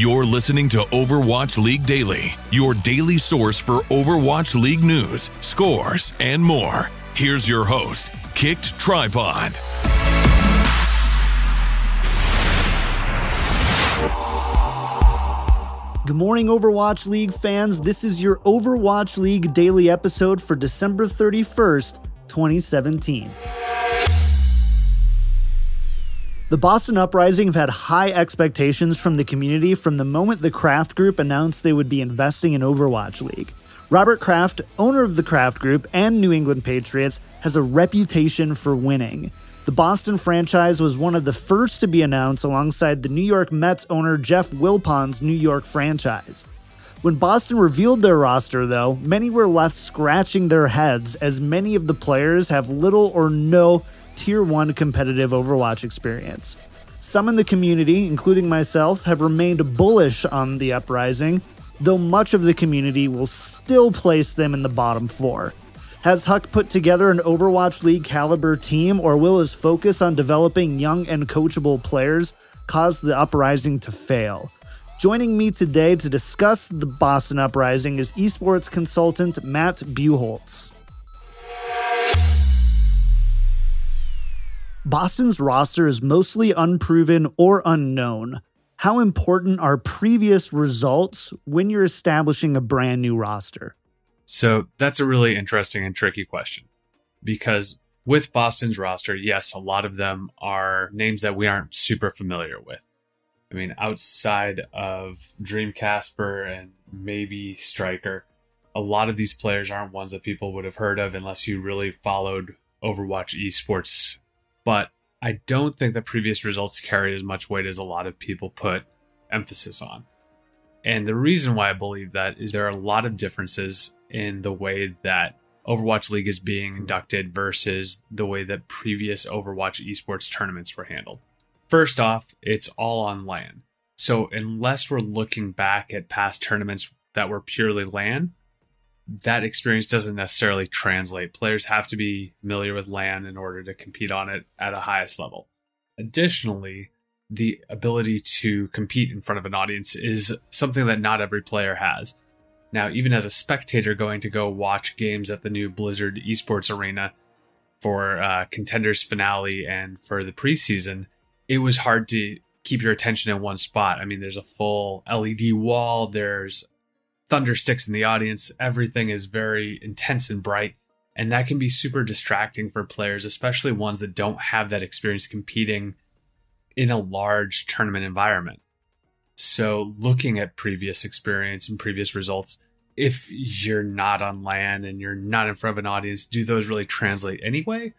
You're listening to Overwatch League Daily, your daily source for Overwatch League news, scores, and more. Here's your host, KickedTripod. Good morning, Overwatch League fans. This is your Overwatch League Daily episode for December 31st, 2017. The Boston Uprising have had high expectations from the community from the moment the Kraft Group announced they would be investing in Overwatch League. Robert Kraft, owner of the Kraft Group and New England Patriots, has a reputation for winning. The Boston franchise was one of the first to be announced alongside the New York Mets owner Jeff Wilpon's New York franchise. When Boston revealed their roster, though, many were left scratching their heads as many of the players have little or no Tier 1 competitive Overwatch experience. Some in the community, including myself, have remained bullish on the Uprising, though much of the community will still place them in the bottom four. Has Huck put together an Overwatch League caliber team, or will his focus on developing young and coachable players cause the Uprising to fail? Joining me today to discuss the Boston Uprising is esports consultant Matt Buchholtz. Boston's roster is mostly unproven or unknown. How important are previous results when you're establishing a brand new roster? So that's a really interesting and tricky question, because with Boston's roster, yes, a lot of them are names that we aren't super familiar with. I mean, outside of Dreamcasper and maybe Striker, a lot of these players aren't ones that people would have heard of unless you really followed Overwatch Esports. But I don't think that previous results carry as much weight as a lot of people put emphasis on. And the reason why I believe that is there are a lot of differences in the way that Overwatch League is being conducted versus the way that previous Overwatch Esports tournaments were handled. First off, it's all on LAN. So unless we're looking back at past tournaments that were purely LAN, that experience doesn't necessarily translate. Players have to be familiar with LAN in order to compete on it at a highest level. Additionally, the ability to compete in front of an audience is something that not every player has. Now, even as a spectator going to go watch games at the new Blizzard Esports Arena for Contenders Finale and for the preseason, it was hard to keep your attention in one spot. I mean, there's a full LED wall, there's thunder sticks in the audience, everything is very intense and bright, and that can be super distracting for players, especially ones that don't have that experience competing in a large tournament environment. So looking at previous experience and previous results, if you're not on LAN and you're not in front of an audience, do those really translate anyway?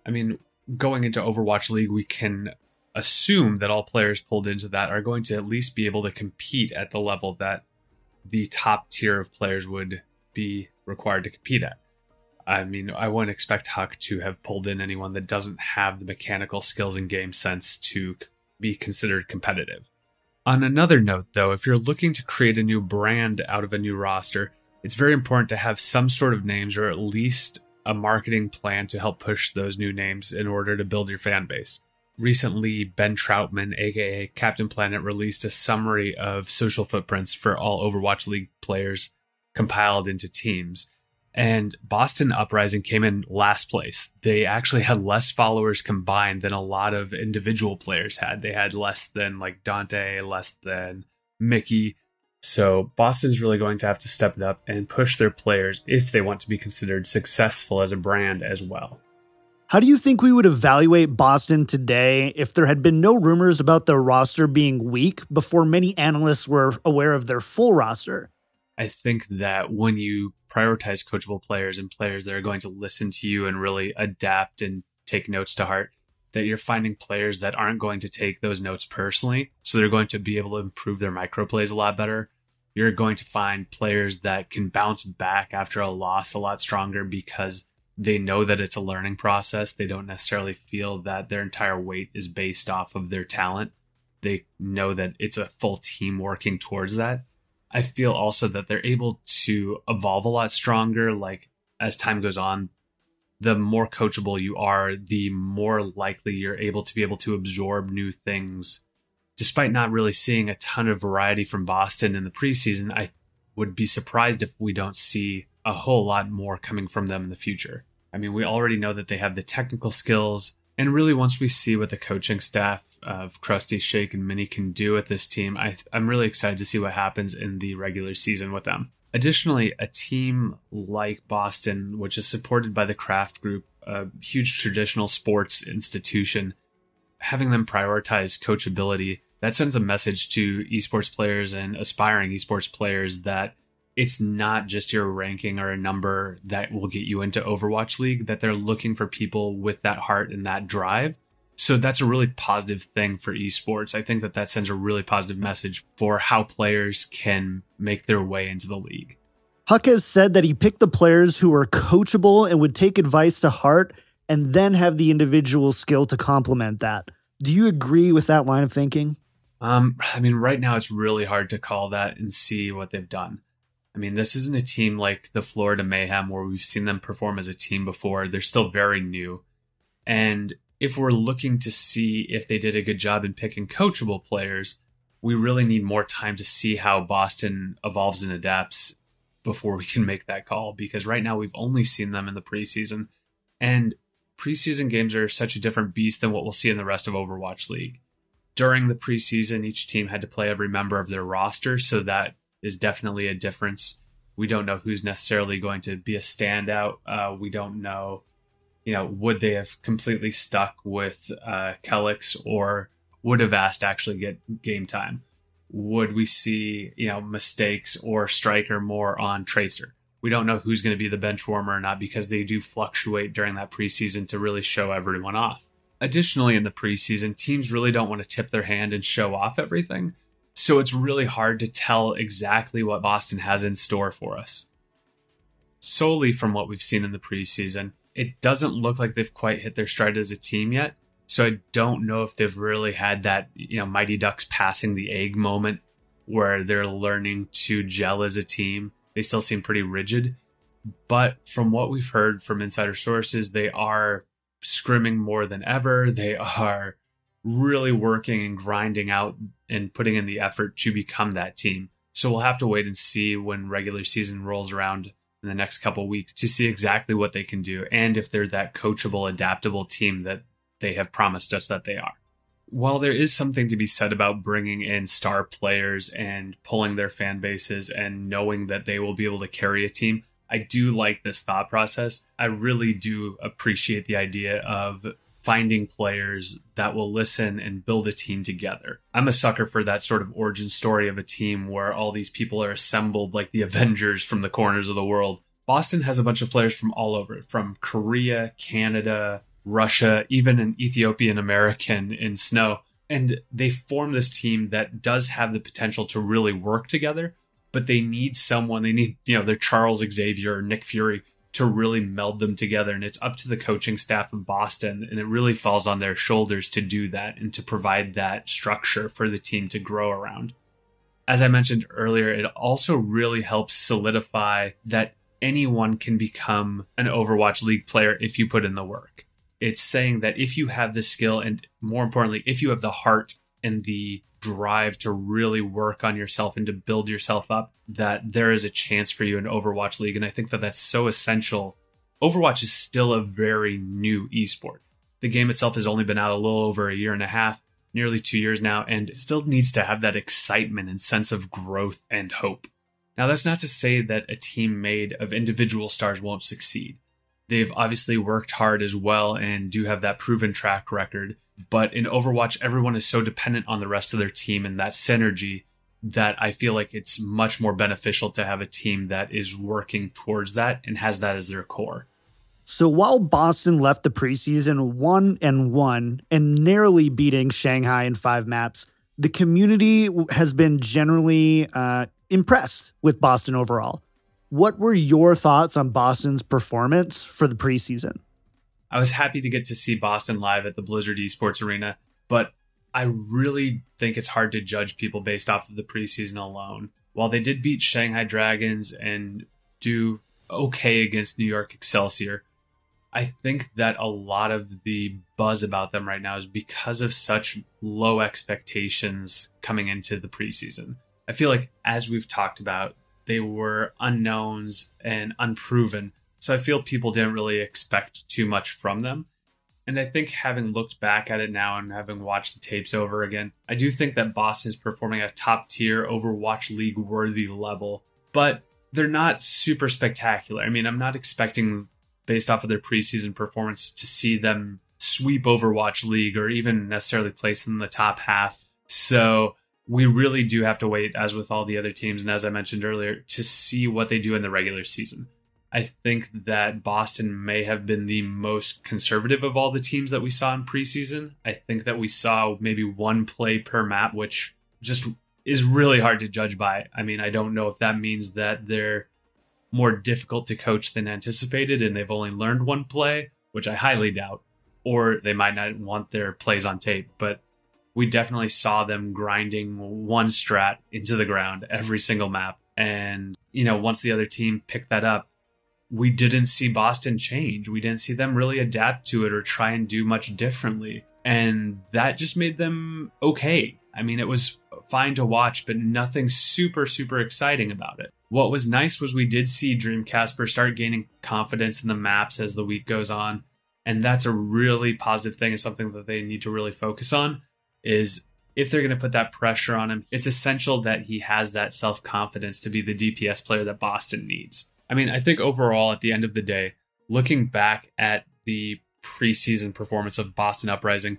I mean, going into Overwatch League, we can assume that all players pulled into that are going to at least be able to compete at the level that the top tier of players would be required to compete at. I mean, I wouldn't expect Huck to have pulled in anyone that doesn't have the mechanical skills and game sense to be considered competitive. On another note, though, if you're looking to create a new brand out of a new roster, it's very important to have some sort of names or at least a marketing plan to help push those new names in order to build your fan base. Recently, Ben Troutman, aka Captain Planet, released a summary of social footprints for all Overwatch League players compiled into teams. And Boston Uprising came in last place. They actually had less followers combined than a lot of individual players had. They had less than like Dante, less than Mickey. So Boston's really going to have to step it up and push their players if they want to be considered successful as a brand as well. How do you think we would evaluate Boston today if there had been no rumors about their roster being weak before many analysts were aware of their full roster? I think that when you prioritize coachable players and players that are going to listen to you and really adapt and take notes to heart, that you're finding players that aren't going to take those notes personally. So they're going to be able to improve their microplays a lot better. You're going to find players that can bounce back after a loss a lot stronger because they know that it's a learning process. They don't necessarily feel that their entire weight is based off of their talent. They know that it's a full team working towards that. I feel also that they're able to evolve a lot stronger. Like as time goes on, the more coachable you are, the more likely you're able to absorb new things despite not really seeing a ton of variety from Boston in the preseason, I would be surprised if we don't see a whole lot more coming from them in the future. I mean, we already know that they have the technical skills, and really once we see what the coaching staff of Krusty, Shake, and Minnie can do with this team, I'm really excited to see what happens in the regular season with them. Additionally, a team like Boston, which is supported by the Kraft Group, a huge traditional sports institution, having them prioritize coachability, that sends a message to esports players and aspiring esports players that it's not just your ranking or a number that will get you into Overwatch League, that they're looking for people with that heart and that drive. So that's a really positive thing for esports. I think that sends a really positive message for how players can make their way into the league. Huck has said that he picked the players who were coachable and would take advice to heart and then have the individual skill to complement that. Do you agree with that line of thinking? I mean, right now it's really hard to call that and see what they've done. I mean, this isn't a team like the Florida Mayhem where we've seen them perform as a team before. They're still very new. And if we're looking to see if they did a good job in picking coachable players, we really need more time to see how Boston evolves and adapts before we can make that call. Because right now we've only seen them in the preseason. And preseason games are such a different beast than what we'll see in the rest of Overwatch League. During the preseason, each team had to play every member of their roster, so that is definitely a difference. We don't know who's necessarily going to be a standout. We don't know, would they have completely stuck with Kelix or would have asked to actually get game time? Would we see, mistakes or Striker more on Tracer? We don't know who's going to be the bench warmer or not because they do fluctuate during that preseason to really show everyone off. Additionally, in the preseason, teams really don't want to tip their hand and show off everything. So it's really hard to tell exactly what Boston has in store for us. Solely from what we've seen in the preseason, it doesn't look like they've quite hit their stride as a team yet. So I don't know if they've really had that, Mighty Ducks passing the egg moment where they're learning to gel as a team. They still seem pretty rigid. But from what we've heard from insider sources, they are scrimming more than ever. They are really working and grinding out and putting in the effort to become that team. So we'll have to wait and see when regular season rolls around in the next couple of weeks to see exactly what they can do and if they're that coachable, adaptable team that they have promised us that they are. While there is something to be said about bringing in star players and pulling their fan bases and knowing that they will be able to carry a team, I do like this thought process. I really do appreciate the idea of finding players that will listen and build a team together. I'm a sucker for that sort of origin story of a team where all these people are assembled like the Avengers from the corners of the world. Boston has a bunch of players from all over, from Korea, Canada, Russia, even an Ethiopian American in Snow. And they form this team that does have the potential to really work together, but they need someone, their Charles Xavier or Nick Fury to really meld them together. And it's up to the coaching staff of Boston, and it really falls on their shoulders to do that and to provide that structure for the team to grow around. As I mentioned earlier, it also really helps solidify that anyone can become an Overwatch League player if you put in the work. It's saying that if you have the skill and, more importantly, if you have the heart and the drive to really work on yourself and to build yourself up, that there is a chance for you in Overwatch League. And I think that that's so essential. Overwatch is still a very new esport. The game itself has only been out a little over a year and a half, nearly 2 years now, and it still needs to have that excitement and sense of growth and hope. Now, that's not to say that a team made of individual stars won't succeed. They've obviously worked hard as well and do have that proven track record. But in Overwatch, everyone is so dependent on the rest of their team and that synergy that I feel like it's much more beneficial to have a team that is working towards that and has that as their core. So while Boston left the preseason 1-1 and narrowly beating Shanghai in 5 maps, the community has been generally impressed with Boston overall. What were your thoughts on Boston's performance for the preseason? I was happy to get to see Boston live at the Blizzard Esports Arena, but I really think it's hard to judge people based off of the preseason alone. While they did beat Shanghai Dragons and do okay against New York Excelsior, I think that a lot of the buzz about them right now is because of such low expectations coming into the preseason. I feel like, as we've talked about, they were unknowns and unproven. So I feel people didn't really expect too much from them. And I think having looked back at it now and having watched the tapes over again, I do think that Boston is performing at a top tier Overwatch League worthy level, but they're not super spectacular. I mean, I'm not expecting, based off of their preseason performance, to see them sweep Overwatch League or even necessarily place them in the top half. So we really do have to wait, as with all the other teams, and as I mentioned earlier, to see what they do in the regular season. I think that Boston may have been the most conservative of all the teams that we saw in preseason. I think that we saw maybe one play per map, which just is really hard to judge by. I mean, I don't know if that means that they're more difficult to coach than anticipated and they've only learned one play, which I highly doubt, or they might not want their plays on tape. But we definitely saw them grinding one strat into the ground every single map. And, once the other team picked that up, we didn't see Boston change. We didn't see them really adapt to it or try and do much differently. And that just made them okay. I mean, it was fine to watch, but nothing super, super exciting about it. What was nice was we did see Dreamcasper start gaining confidence in the maps as the week goes on. And that's a really positive thing and something that they need to really focus on, is if they're going to put that pressure on him, it's essential that he has that self-confidence to be the DPS player that Boston needs. I mean, I think overall, at the end of the day, looking back at the preseason performance of Boston Uprising,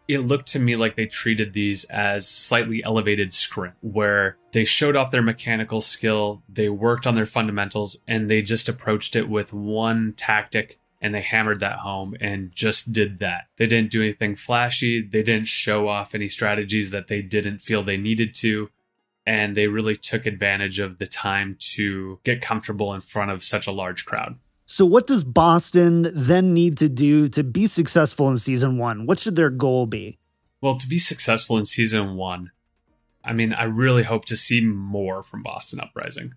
it looked to me like they treated these as slightly elevated scrim, where they showed off their mechanical skill, they worked on their fundamentals, and they just approached it with one tactic, and they hammered that home and just did that. They didn't do anything flashy, they didn't show off any strategies that they didn't feel they needed to, and they really took advantage of the time to get comfortable in front of such a large crowd. So what does Boston then need to do to be successful in Season 1? What should their goal be? Well, to be successful in Season 1, I mean, I really hope to see more from Boston Uprising.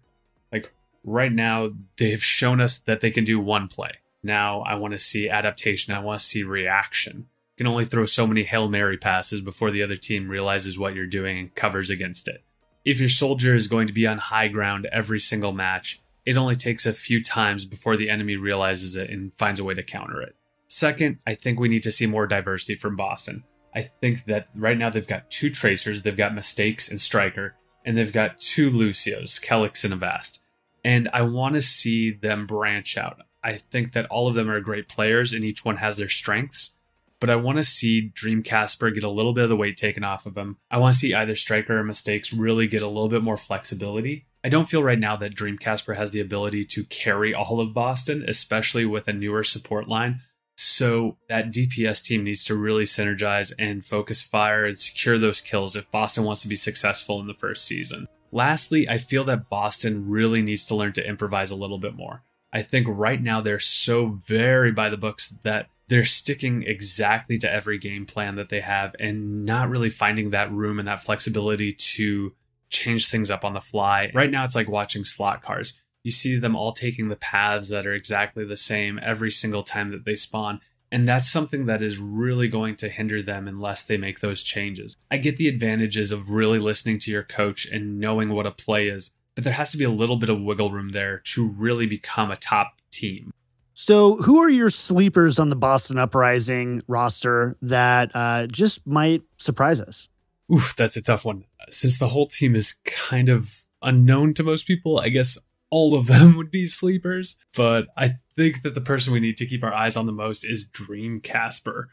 Like, right now, they've shown us that they can do one play. Now, I want to see adaptation. I want to see reaction. You can only throw so many Hail Mary passes before the other team realizes what you're doing and covers against it. If your soldier is going to be on high ground every single match, it only takes a few times before the enemy realizes it and finds a way to counter it. Second, I think we need to see more diversity from Boston. I think that right now they've got 2 Tracers, they've got Mistakes and Striker, and they've got 2 Lucios, Kelix and Avast. And I want to see them branch out. I think that all of them are great players and each one has their strengths. But I want to see Dreamcasper get a little bit of the weight taken off of him. I want to see either Striker or Mistakes really get a little bit more flexibility. I don't feel right now that Dreamcasper has the ability to carry all of Boston, especially with a newer support line. So that DPS team needs to really synergize and focus fire and secure those kills if Boston wants to be successful in the first season. Lastly, I feel that Boston really needs to learn to improvise a little bit more. I think right now they're so very by the books that they're sticking exactly to every game plan that they have and not really finding that room and that flexibility to change things up on the fly. Right now, it's like watching slot cars. You see them all taking the paths that are exactly the same every single time that they spawn. And that's something that is really going to hinder them unless they make those changes. I get the advantages of really listening to your coach and knowing what a play is, but there has to be a little bit of wiggle room there to really become a top team. So who are your sleepers on the Boston Uprising roster that just might surprise us? Oof, that's a tough one. Since the whole team is kind of unknown to most people, I guess all of them would be sleepers. But I think that the person we need to keep our eyes on the most is Dreamcasper.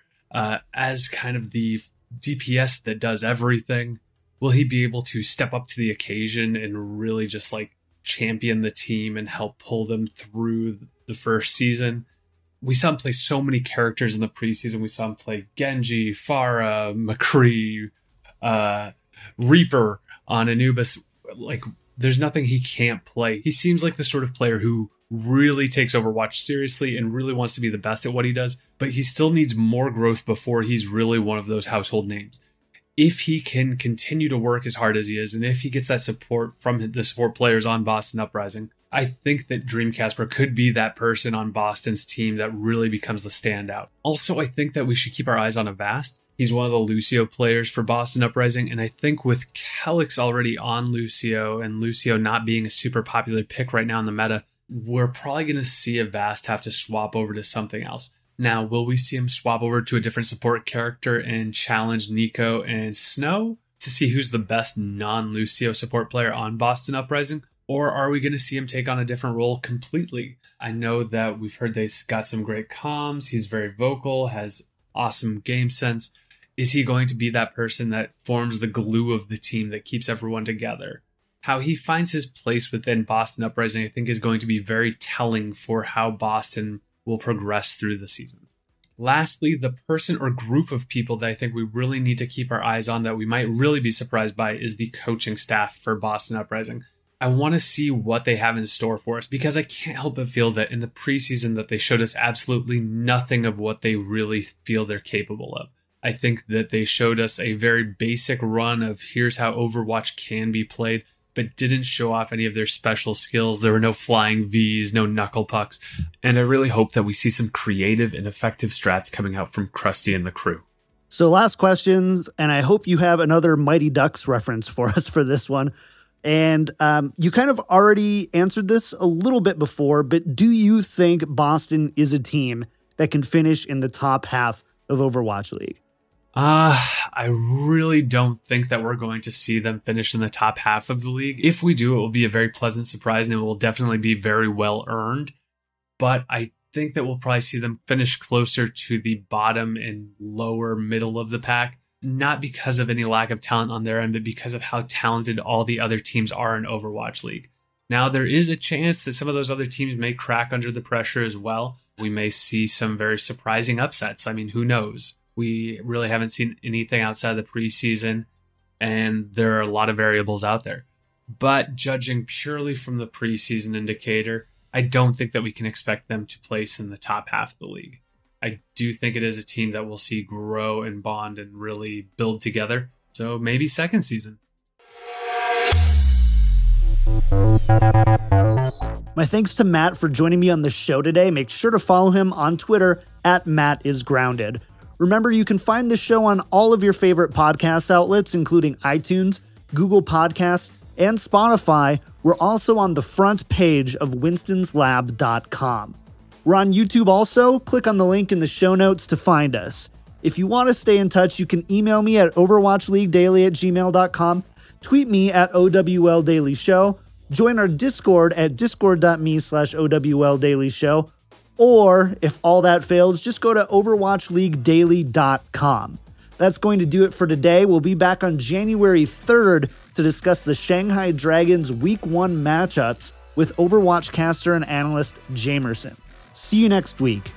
As kind of the DPS that does everything, will he be able to step up to the occasion and really just like champion the team and help pull them through the first season? We saw him play so many characters in the preseason. We saw him play Genji, Pharah, McCree, Reaper on Anubis. Like, there's nothing he can't play. He seems like the sort of player who really takes Overwatch seriously and really wants to be the best at what he does, but he still needs more growth before he's really one of those household names. If he can continue to work as hard as he is, and if he gets that support from the support players on Boston Uprising, I think that Dream Casper could be that person on Boston's team that really becomes the standout. Also, I think that we should keep our eyes on Avast. He's one of the Lucio players for Boston Uprising, and I think with Kelix already on Lucio and Lucio not being a super popular pick right now in the meta, we're probably going to see Avast have to swap over to something else. Now, will we see him swap over to a different support character and challenge Nico and Snow to see who's the best non-Lucio support player on Boston Uprising? Or are we going to see him take on a different role completely? I know that we've heard they've got some great comms. He's very vocal, has awesome game sense. Is he going to be that person that forms the glue of the team that keeps everyone together? How he finds his place within Boston Uprising, I think, is going to be very telling for how Boston will progress through the season. Lastly, the person or group of people that I think we really need to keep our eyes on that we might really be surprised by is the coaching staff for Boston Uprising. I want to see what they have in store for us because I can't help but feel that in the preseason that they showed us absolutely nothing of what they really feel they're capable of. I think that they showed us a very basic run of here's how Overwatch can be played, but didn't show off any of their special skills. There were no flying Vs, no knuckle pucks, and I really hope that we see some creative and effective strats coming out from Krusty and the crew. So last questions, and I hope you have another Mighty Ducks reference for us for this one. And you kind of already answered this a little bit before, but do you think Boston is a team that can finish in the top half of Overwatch League? I really don't think that we're going to see them finish in the top half of the league. If we do, it will be a very pleasant surprise and it will definitely be very well earned. But I think that we'll probably see them finish closer to the bottom and lower middle of the pack. Not because of any lack of talent on their end, but because of how talented all the other teams are in Overwatch League. Now, there is a chance that some of those other teams may crack under the pressure as well. We may see some very surprising upsets. I mean, who knows? We really haven't seen anything outside the preseason, and there are a lot of variables out there. But judging purely from the preseason indicator, I don't think that we can expect them to place in the top half of the league. I do think it is a team that we'll see grow and bond and really build together. So maybe second season. My thanks to Matt for joining me on the show today. Make sure to follow him on Twitter @MattIsGrounded. Remember, you can find the show on all of your favorite podcast outlets, including iTunes, Google Podcasts, and Spotify. We're also on the front page of winstonslab.com. We're on YouTube also. Click on the link in the show notes to find us. If you want to stay in touch, you can email me at overwatchleaguedaily@gmail.com, tweet me at OWLDailyShow, join our Discord at discord.me/OWLDailyShow, or if all that fails, just go to overwatchleaguedaily.com. That's going to do it for today. We'll be back on January 3rd to discuss the Shanghai Dragons Week 1 matchups with Overwatch caster and analyst Jamerson. See you next week.